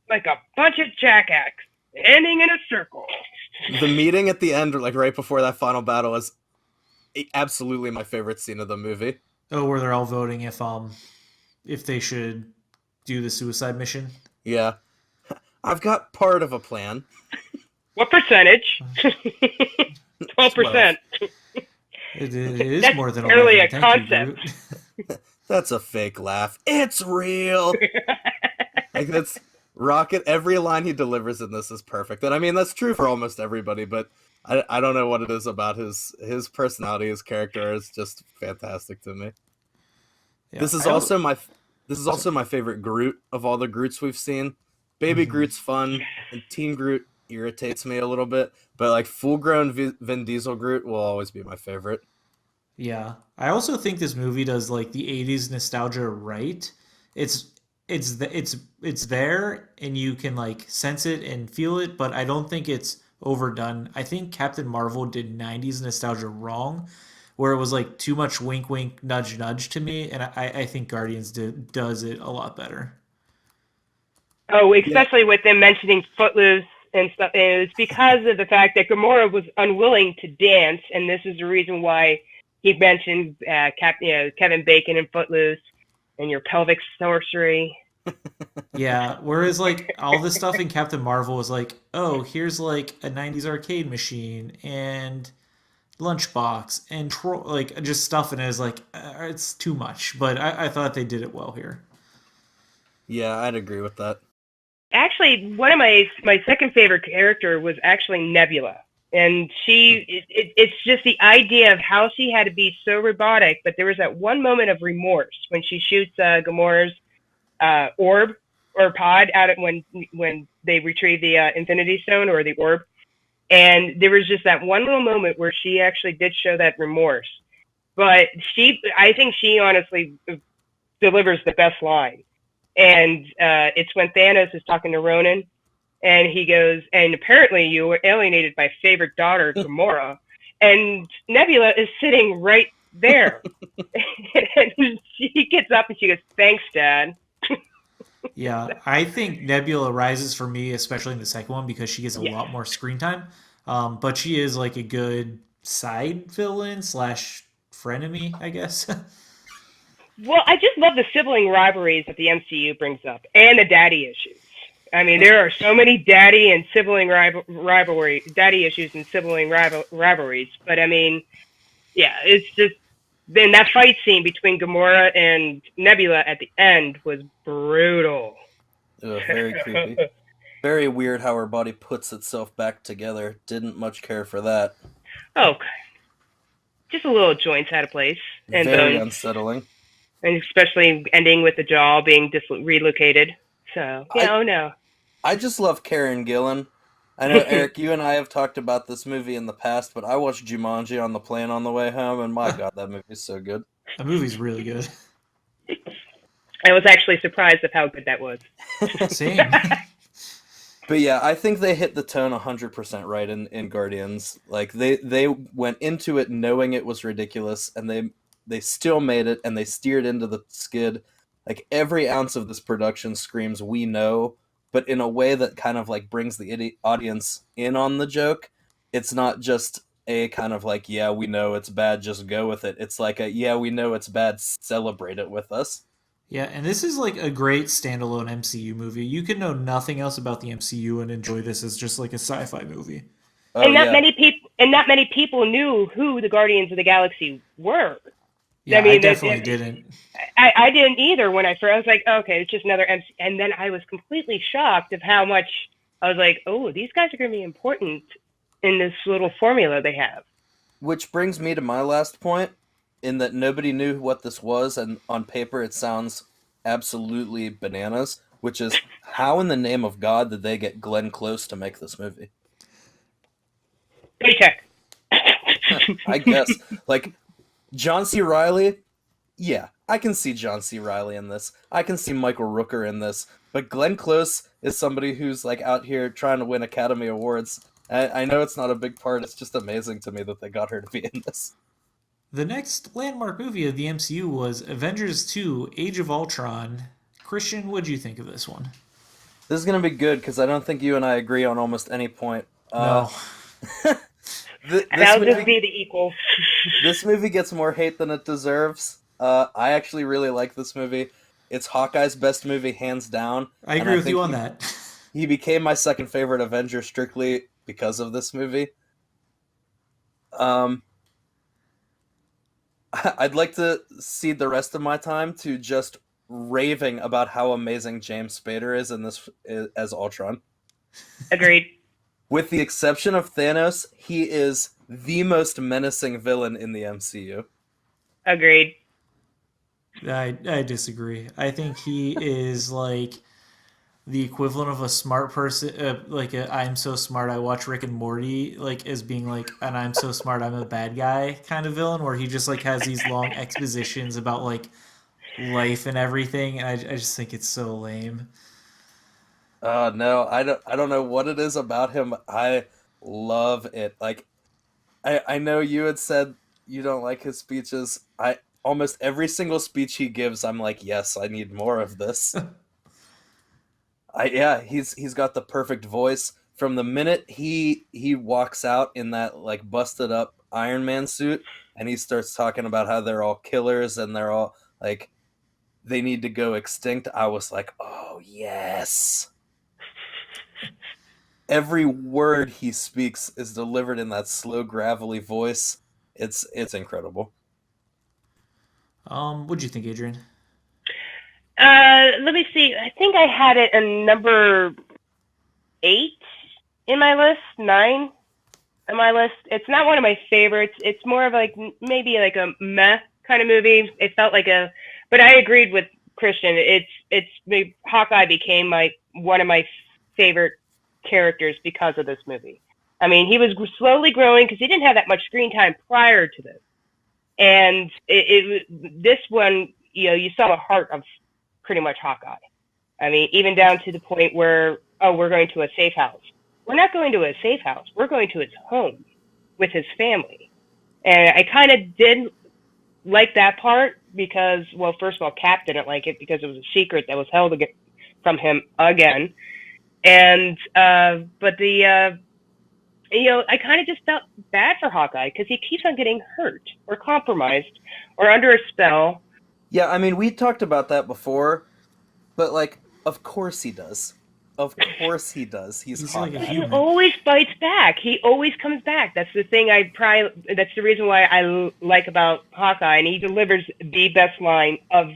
like a bunch of jackass, standing in a circle. The meeting at the end, like right before that final battle, is absolutely my favorite scene of the movie. Oh, where they're all voting if they should do the suicide mission. Yeah, I've got part of a plan. What percentage? 12. 12%. It is That's more than barely 11. a Thank you, concept. Groot. That's a fake laugh. It's real. Like that's Rocket. Every line he delivers in this is perfect, and I mean that's true for almost everybody. But I don't know what it is about his personality, his character is just fantastic to me. Yeah. This is I don't. also my this is Sorry. also my favorite Groot of all the Groots we've seen. Baby Hmm. Groot's fun, and Teen Groot irritates me a little bit, but like full grown Vin Diesel Groot will always be my favorite. Yeah. I also think this movie does like the 80s nostalgia right. It's it's there and you can like sense it and feel it, but I don't think it's overdone. I think Captain Marvel did 90s nostalgia wrong, where it was like too much wink wink nudge nudge to me, and I think does it a lot better. Oh, Yeah, especially with them mentioning Footloose and stuff. And it was because of the fact that Gamora was unwilling to dance, and this is the reason why he mentioned Kevin Bacon and Footloose and your pelvic sorcery. Yeah, whereas like all this stuff in Captain Marvel was like, oh, here's like a 90s arcade machine and lunchbox and like just stuff, and it was like it's too much. But I thought they did it well here. yeah, I'd agree with that. Actually, one of my second favorite character was actually Nebula, and it's just the idea of how she had to be so robotic. But there was that one moment of remorse when she shoots Gamora's orb or pod out at when they retrieve the Infinity Stone or the orb, and there was just that one little moment where she actually did show that remorse. But I think she honestly delivers the best line, and it's when Thanos is talking to Ronan, and he goes, "And apparently you were alienated my favorite daughter, Gamora," and Nebula is sitting right there, and she gets up and she goes, "Thanks, Dad." Yeah, I think Nebula rises for me, especially in the second one, because she gets a Yes. lot more screen time. But she is like a good side villain slash frenemy, I guess. Well, I just love the sibling rivalries that the MCU brings up, and the daddy issues. I mean, there are so many daddy and sibling daddy issues and sibling rivalries. But I mean, yeah, it's just then that fight scene between Gamora and Nebula at the end was brutal. Ugh, very creepy. Very weird how her body puts itself back together. Didn't much care for that. Oh, just a little joints out of place and Very bones, unsettling. and especially ending with the jaw being relocated. So I yeah, oh no. I just love Karen Gillan. I know Eric, you and I have talked about this movie in the past, but I watched Jumanji on the plane on the way home, and my God, that movie's so good. The movie's really good. I was actually surprised of how good that was. Same. But yeah, I think they hit the tone 100% right in Guardians. Like they went into it knowing it was ridiculous, and they still made it, and they steered into the skid. Like every ounce of this production screams "we know," but in a way that kind of like brings the audience in on the joke. It's not just a kind of like, yeah, we know it's bad, just go with it. It's like a, yeah, we know it's bad, celebrate it with us. Yeah, and this is like a great standalone MCU movie. You can know nothing else about the MCU and enjoy this as just like a sci-fi movie. Oh And yeah, not many people knew who the Guardians of the Galaxy were. I Yeah, I mean, definitely didn't. I didn't either when I first. I was like, okay, it's just another MC. And then I was completely shocked of how much I was like, oh, these guys are going to be important in this little formula they have. which brings me to my last point, in that nobody knew what this was, and on paper it sounds absolutely bananas, which is how in the name of God did they get Glenn Close to make this movie? Paycheck. I guess. Like, John C. Riley, yeah, I can see John C. Riley in this. I can see Michael Rooker in this. But Glenn Close is somebody who's like out here trying to win Academy Awards. I know it's not a big part. It's just amazing to me that they got her to be in this. The next landmark movie of the MCU was Avengers 2: Age of Ultron. Christian, what'd you think of this one? This is gonna be good because I don't think you and I agree on almost any point. No. This That'll just movie, be the equal. this movie gets more hate than it deserves. I actually really like this movie. It's Hawkeye's best movie, hands down. I and agree with think you on that. he became my second favorite Avenger strictly because of this movie. Um, I'd like to cede the rest of my time to just raving about how amazing James Spader is in this as Ultron. Agreed. With the exception of Thanos, he is the most menacing villain in the MCU. Agreed. I disagree. I think he is like the equivalent of a smart person, like a "I'm so smart I watch Rick and Morty," like as being like an "I'm so smart I'm a bad guy" kind of villain, where he just like has these long expositions about like life and everything, and I just think it's so lame. No, I don't know what it is about him. I love it. Like I know you had said you don't like his speeches. I almost every single speech he gives, I'm like, yes, I need more of this. Yeah, he's got the perfect voice. From the minute he walks out in that like busted up Iron Man suit, and he starts talking about how they're all killers and they're all like they need to go extinct, I was like, oh yes. Every word he speaks is delivered in that slow, gravelly voice. It's incredible. What'd you think, Adrian? Let me see. I think I had it a number 8 in my list, 9 in my list. It's not one of my favorites. It's more of like maybe like a meh kind of movie. It felt like a, but I agreed with Christian. Hawkeye became one of my favorite characters because of this movie. I mean, he was slowly growing because he didn't have that much screen time prior to this, and this one, you saw the heart of pretty much Hawkeye. I mean, even down to the point where, oh, we're going to a safe house. We're not going to a safe house. We're going to his home with his family. And I kind of did like that part because, well, first of all, Cap didn't like it because it was a secret that was held from him again. And, but I kind of just felt bad for Hawkeye because he keeps on getting hurt or compromised or under a spell. Yeah, I mean, we talked about that before, but like, of course he does. Of course he does. He's He's like a Hawkeye. He human. always fights back. He always comes back. That's the thing that's the reason why like about Hawkeye, and he delivers the best line of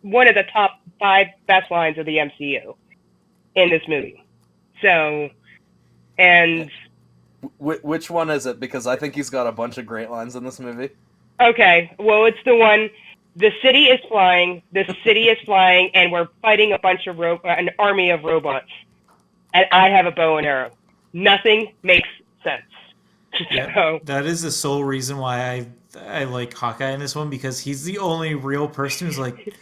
one of the top 5 best lines of the MCU in this movie. So, and Which one is it? Because I think he's got a bunch of great lines in this movie. okay, well, it's the one. The city is flying. The city is flying, and we're fighting a bunch of an army of robots. And I have a bow and arrow. Nothing makes sense. Yeah, So, that is the sole reason why I like Hawkeye in this one, because he's the only real person who's like,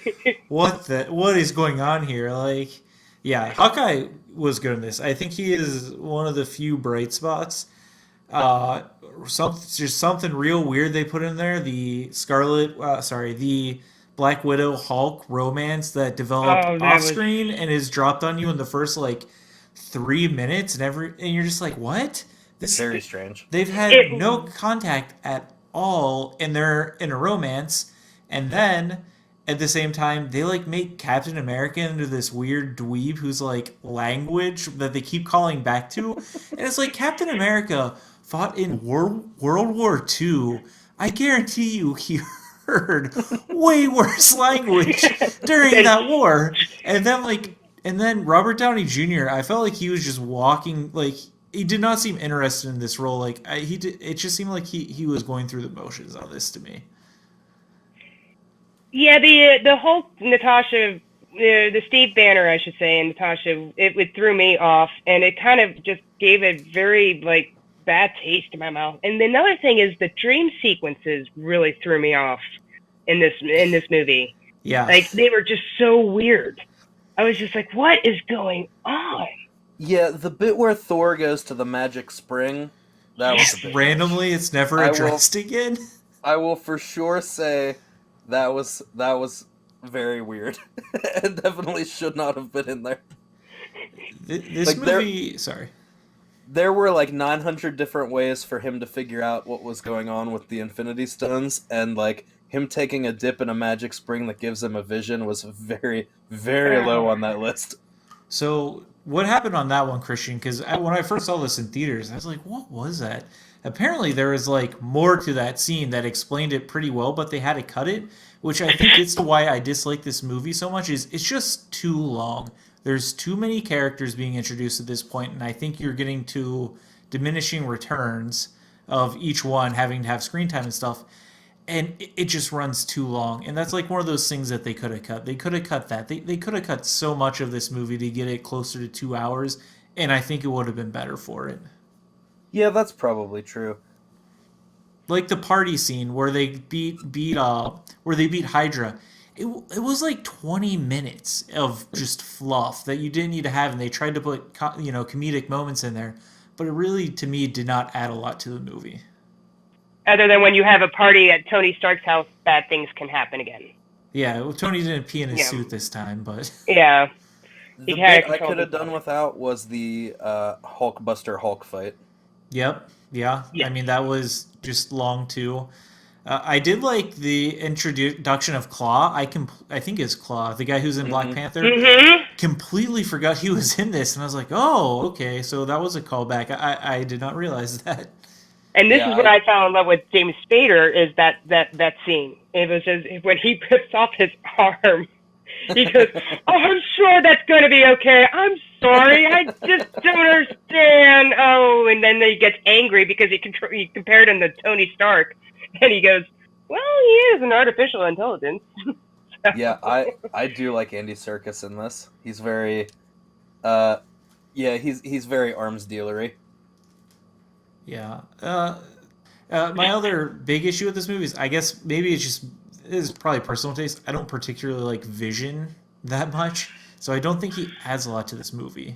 what is going on here? Like, yeah, Hawkeye was good in this. I think he is one of the few bright spots. Uh, just something real weird they put in there. The Black Widow Hulk romance that developed oh, off that was screen and is dropped on you in the first like 3 minutes, and you're just like, what? This Very strange. They've had no it. contact at all, and they're in a romance, and then at the same time they like make Captain America into this weird dweeb who's like language that they keep calling back to, and it's like Captain America fought in World War II. I guarantee you he heard way worse language during that war, and then Robert Downey Jr. I felt like he was just walking like he did not seem interested in this role. Like he did, it just seemed like he was going through the motions on this to me. Yeah, the whole Natasha, the Steve Banner, I should say, and Natasha, it threw me off, and it kind of just gave a very like bad taste in my mouth. And another thing is the dream sequences really threw me off in this movie. Yeah, Like they were just so weird. I was just like, what is going on? Yeah, the bit where Thor goes to the magic spring, that was a just bit randomly, it's never I will- addressed again. I will for sure say that was very weird, and definitely should not have been in there. This Like, there- movie, sorry. There were like 900 different ways for him to figure out what was going on with the Infinity Stones, and like him taking a dip in a magic spring that gives him a vision was very, very low on that list. So what happened on that one, Christian? Because when I first saw this in theaters, I was like, "What was that?" Apparently, there was like more to that scene that explained it pretty well, but they had to cut it, which I think is why I dislike this movie so much. Is it's just too long. There's too many characters being introduced at this point, and I think you're getting to diminishing returns of each one having to have screen time and stuff, and it just runs too long. And that's like one of those things that they could have cut. They could have cut that. They could have cut so much of this movie to get it closer to 2 hours, and I think it would have been better for it. Yeah, that's probably true. Like the party scene where they beat Hydra. It was like 20 minutes of just fluff that you didn't need to have, and they tried to put comedic moments in there, but it really to me did not add a lot to the movie. Other than when you have a party at Tony Stark's house, bad things can happen again. Yeah, well, Tony didn't pee in his Yeah. suit this time, but Yeah. The He had bit I control could have of- done without was the Hulkbuster Hulk fight. yep, yeah. Yeah. I mean that was just long too. I did like the introduction of Claw. I think it's Claw, the guy who's in Black Panther. Mm-hmm. Completely forgot he was in this, and I was like, oh, okay, so that was a callback. I did not realize that. And this Yeah, is when I fell in love with James Spader, is that scene. It was just when he rips off his arm. He goes, "Oh, I'm sure that's going to be okay. I'm sorry. I just don't understand." Oh, and then he gets angry because he compared him to Tony Stark. And he goes, "Well, he is an artificial intelligence." Yeah, I do like Andy Serkis in this. He's very, he's very arms dealery. Yeah. My other big issue with this movie is, I guess maybe this is probably personal taste. I don't particularly like Vision that much, so I don't think he adds a lot to this movie.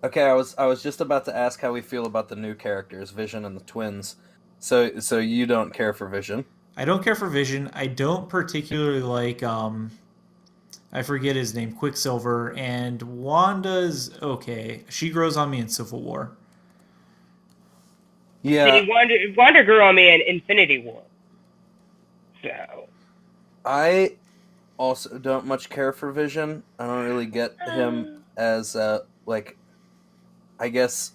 Okay, I was just about to ask how we feel about the new characters, Vision and the twins. So you don't care for Vision? I don't care for Vision. I don't particularly like I forget his name, Quicksilver, and Wanda's okay. She grows on me in Civil War. Yeah, See, Wonder grew on me in Infinity War. So I also don't much care for Vision. I don't really get him Um, as like I guess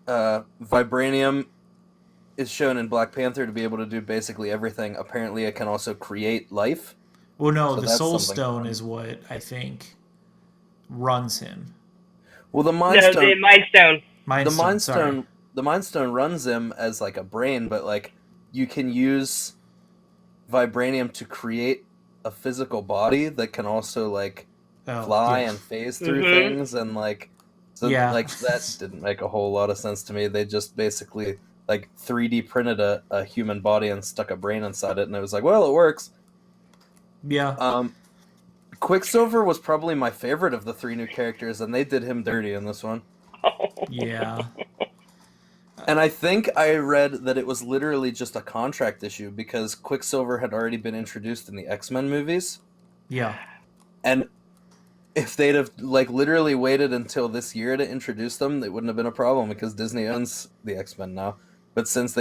vibranium is shown in Black Panther to be able to do basically everything. Apparently, it can also create life. Well, no, So the that's Soul something Stone fun. is what I think runs him. Well, no, the Mind Stone. The Mind Stone, Mind sorry. Stone, the Mind Stone runs him as like a brain, but like you can use vibranium to create a physical body that can also like Oh, fly yeah. and phase through Mhm. things and like so Yeah. like that didn't make a whole lot of sense to me. They just basically like 3D printed a human body and stuck a brain inside it and it was like, well, it works. Yeah. Um Quicksilver was probably my favorite of the three new characters and they did him dirty in this one. Yeah. And I think I read that it was literally just a contract issue because Quicksilver had already been introduced in the X-Men movies. Yeah. And if they'd have like literally waited until this year to introduce them, it wouldn't have been a problem because Disney owns the X-Men now. But since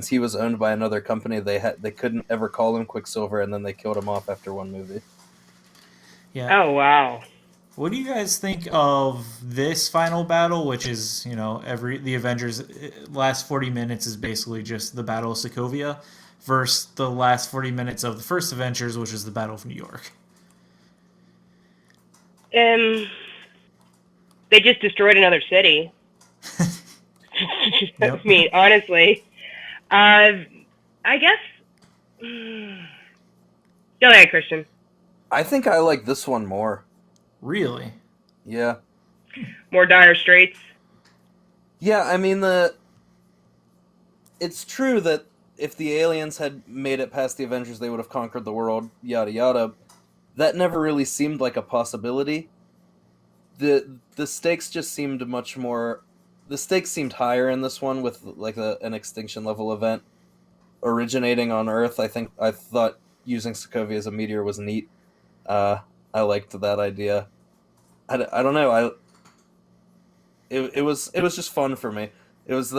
he was owned by another company, they couldn't ever call him Quicksilver, and then they killed him off after one movie. Yeah. Oh wow. What do you guys think of this final battle, which is, the Avengers last 40 minutes is basically just the Battle of Sokovia versus the last 40 minutes of the first Avengers, which is the Battle of New York. Um, they just destroyed another city. I Yep. mean, honestly, I guess. Go ahead, Christian. I think I like this one more. Really? Yeah, More dire straits. yeah. I mean it's true that if the aliens had made it past the Avengers, they would have conquered the world. Yada yada. That never really seemed like a possibility. The stakes just seemed much more. The stakes seemed higher in this one with like an extinction level event originating on Earth. I thought using Sokovia as a meteor was neat. Uh, I liked that idea. I don't know. It was just fun for me. It was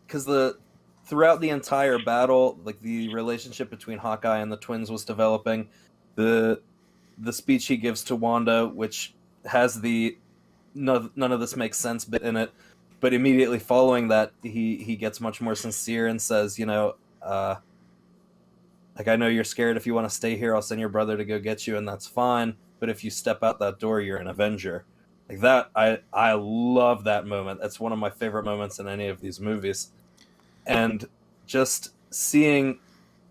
because the throughout the entire battle, like the relationship between Hawkeye and the twins was developing. The the speech he gives to Wanda, which has the none of this makes sense bit in it, but immediately following that, he gets much more sincere and says, like I know you're scared. If you want to stay here, I'll send your brother to go get you, and that's fine. But if you step out that door, you're an Avenger. Like that, I love that moment. That's one of my favorite moments in any of these movies, and just seeing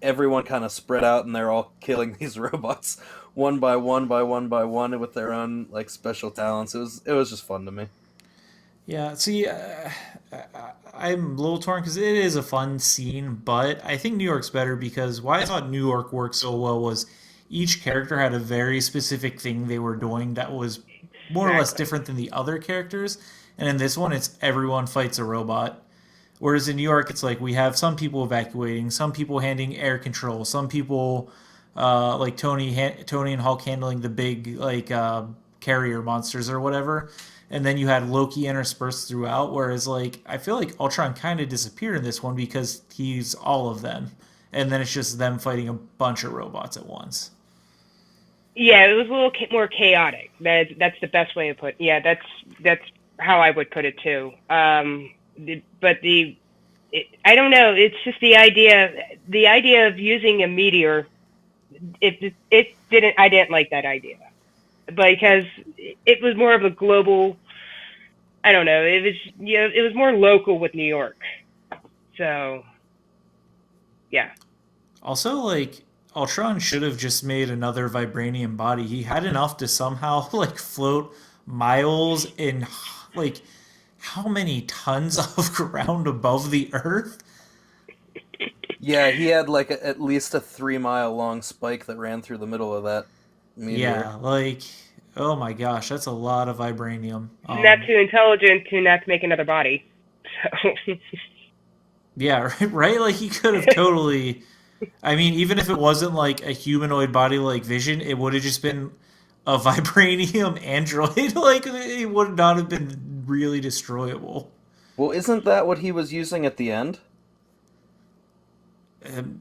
everyone kind of spread out and they're all killing these robots one by one by one by one with their own like special talents. It was just fun to me. Yeah, see, I'm a little torn because it is a fun scene, but I think New York's better because why I thought New York worked so well was each character had a very specific thing they were doing that was more or less Exactly. different than the other characters. And in this one, it's everyone fights a robot. Whereas in New York, it's like we have some people evacuating, some people handing air control, some people like Tony and Hulk handling the big carrier monsters or whatever, and then you had Loki interspersed throughout. Whereas like I feel like Ultron kind of disappeared in this one because he's all of them, and then it's just them fighting a bunch of robots at once. Yeah, it was a little more chaotic. That's the best way to put. Yeah, that's how I would put it too. But I don't know. It's just the idea of using a meteor. It didn't. I didn't like that idea because it was more of a global. I don't know. It was it was more local with New York. So yeah, Also, like Ultron should have just made another vibranium body. He had enough to somehow like float miles in like how many tons of ground above the earth? Yeah, he had like at least a 3 mile long spike that ran through the middle of that meteor. Yeah, like oh my gosh, that's a lot of vibranium. not too intelligent to not to make another body. So Yeah, right, right. Like he could have totally. I mean, even if it wasn't like a humanoid body like Vision, it would have just been a vibranium android. Like it would not have been really destroyable. Well, isn't that what he was using at the end?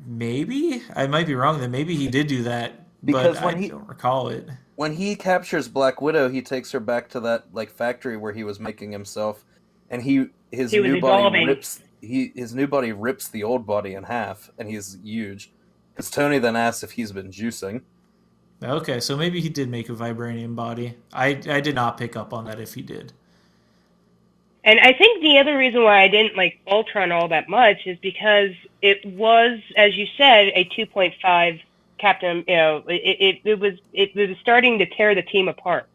Maybe I might be wrong. Then maybe he did do that but Because I don't recall it. when he captures Black Widow, he takes her back to that like factory where he was making himself, and his He was new body evolving. rips the old body in half, and he's huge. Because Tony then asks if he's been juicing. Okay, so maybe he did make a vibranium body. I did not pick up on that if he did. And I think the other reason why I didn't like Ultron all that much is because it was, as you said, a 2.5 Captain. It was starting to tear the team apart.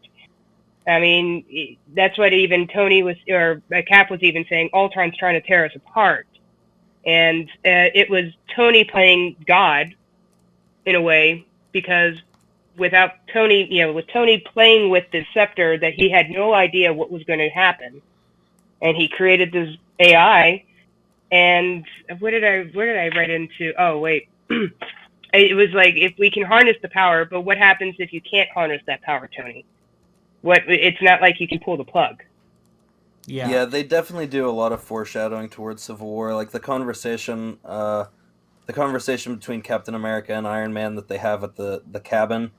I mean, that's what even Tony was, or Cap was even saying. Ultron's trying to tear us apart, and it was Tony playing God in a way, because without Tony, with Tony playing with the scepter, that he had no idea what was going to happen, and he created this AI. And where did I write into? Oh wait, it was like, if we can harness the power, but what happens if you can't harness that power, Tony? It's not like you can pull the plug. Yeah. Yeah, they definitely do a lot of foreshadowing towards Civil War, like the conversation between Captain America and Iron Man that they have at the cabin.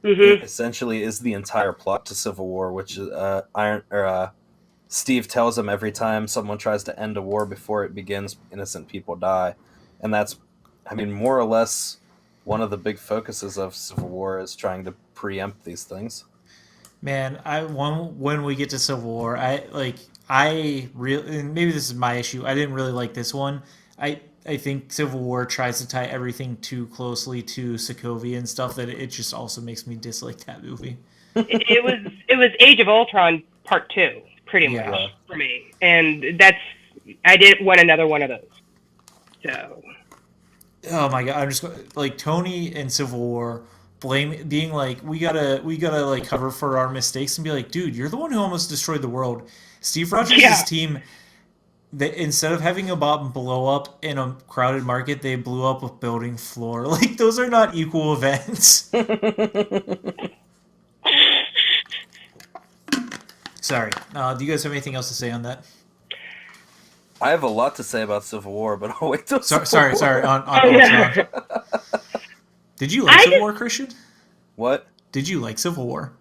Mm-hmm. It essentially is the entire plot to Civil War, which is Steve tells him every time someone tries to end a war before it begins, innocent people die, and that's, I mean, more or less one of the big focuses of Civil War is trying to preempt these things. Man, when we get to Civil War, I really, and maybe this is my issue. I didn't really like this one. I think Civil War tries to tie everything too closely to Sokovia and stuff that it just also makes me dislike that movie. It was Age of Ultron Part 2, pretty Yeah. much for me, and I didn't want another one of those. So Oh my god, I'm just like Tony in Civil War being like we gotta like cover for our mistakes and be like, dude, you're the one who almost destroyed the world. Steve Rogers' yeah, team, instead of having a bomb blow up in a crowded market, they blew up a building floor. Like those are not equal events. Sorry. Do you guys have anything else to say on that? I have a lot to say about Civil War, but I'll wait till Sorry. On Oh, yeah. Ultron. Did you like Civil War, Christian? What? Did you like Civil War?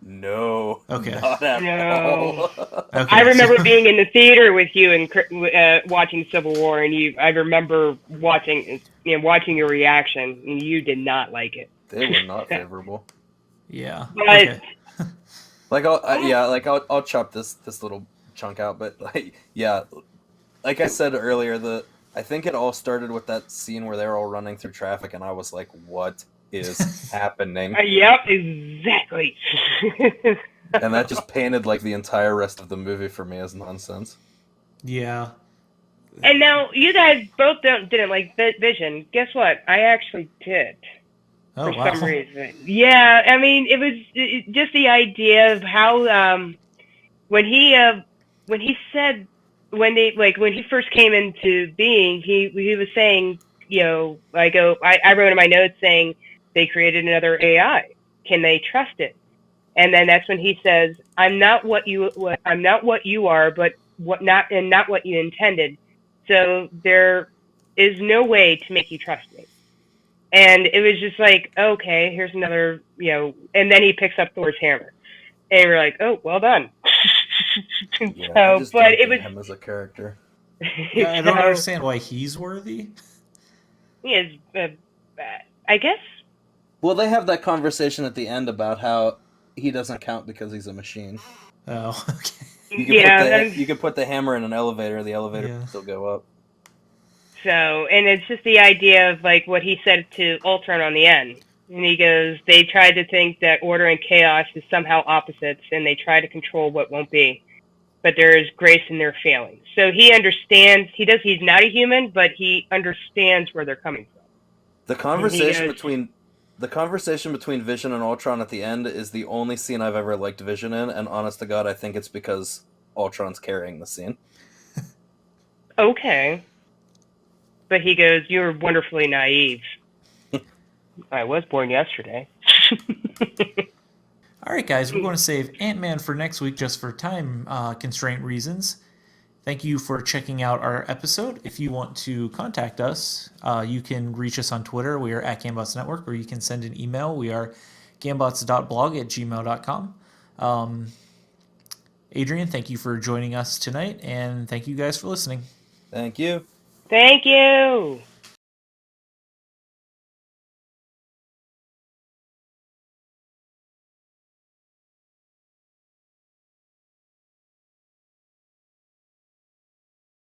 No. Okay. Not at No. all. Okay. I remember being in the theater with you and watching Civil War, and you. I remember watching your reaction, and you did not like it. They were not favorable. Yeah. But Okay. Like I'll chop this little chunk out, but like yeah, like I said earlier, I think it all started with that scene where they were all running through traffic, and I was like, "What is happening?" yep, exactly. And that just painted like the entire rest of the movie for me as nonsense. Yeah. And now you guys both didn't like Vision. Guess what? I actually did. Oh For wow. some reason. Yeah, I mean, it was just the idea of how when he said, when he first came into being, he was saying, I wrote in my notes saying they created another AI. Can they trust it? And then that's when he says, I'm not what you are, but not what you intended. So there is no way to make you trust me. And it was just like, okay, here's another, and then he picks up Thor's hammer. And we're like, oh, well done. Yeah, I just but don't it get was, him as a character. Yeah, I don't understand why he's worthy. He I guess. Well, they have that conversation at the end about how he doesn't count because he's a machine. Oh, okay. You can put the hammer in an elevator, the elevator Yeah. can still go up. So, and it's just the idea of like what he said to Ultron on the end. And he goes, they tried to think that order and chaos is somehow opposites, and they try to control what won't be. But there is grace in their failings. So he understands, he's not a human, but he understands where they're coming from. The conversation between Vision and Ultron at the end is the only scene I've ever liked Vision in, and honest to God, I think it's because Ultron's carrying the scene. Okay. But he goes, you're wonderfully naive. I was born yesterday. All right, guys, we're going to save Ant-Man for next week just for time constraint reasons. Thank you for checking out our episode. If you want to contact us, you can reach us on Twitter. We are at Gambots Network, or you can send an email. We are gambots.blog@gmail.com. Adrian, thank you for joining us tonight, and thank you guys for listening. Thank you. Thank you.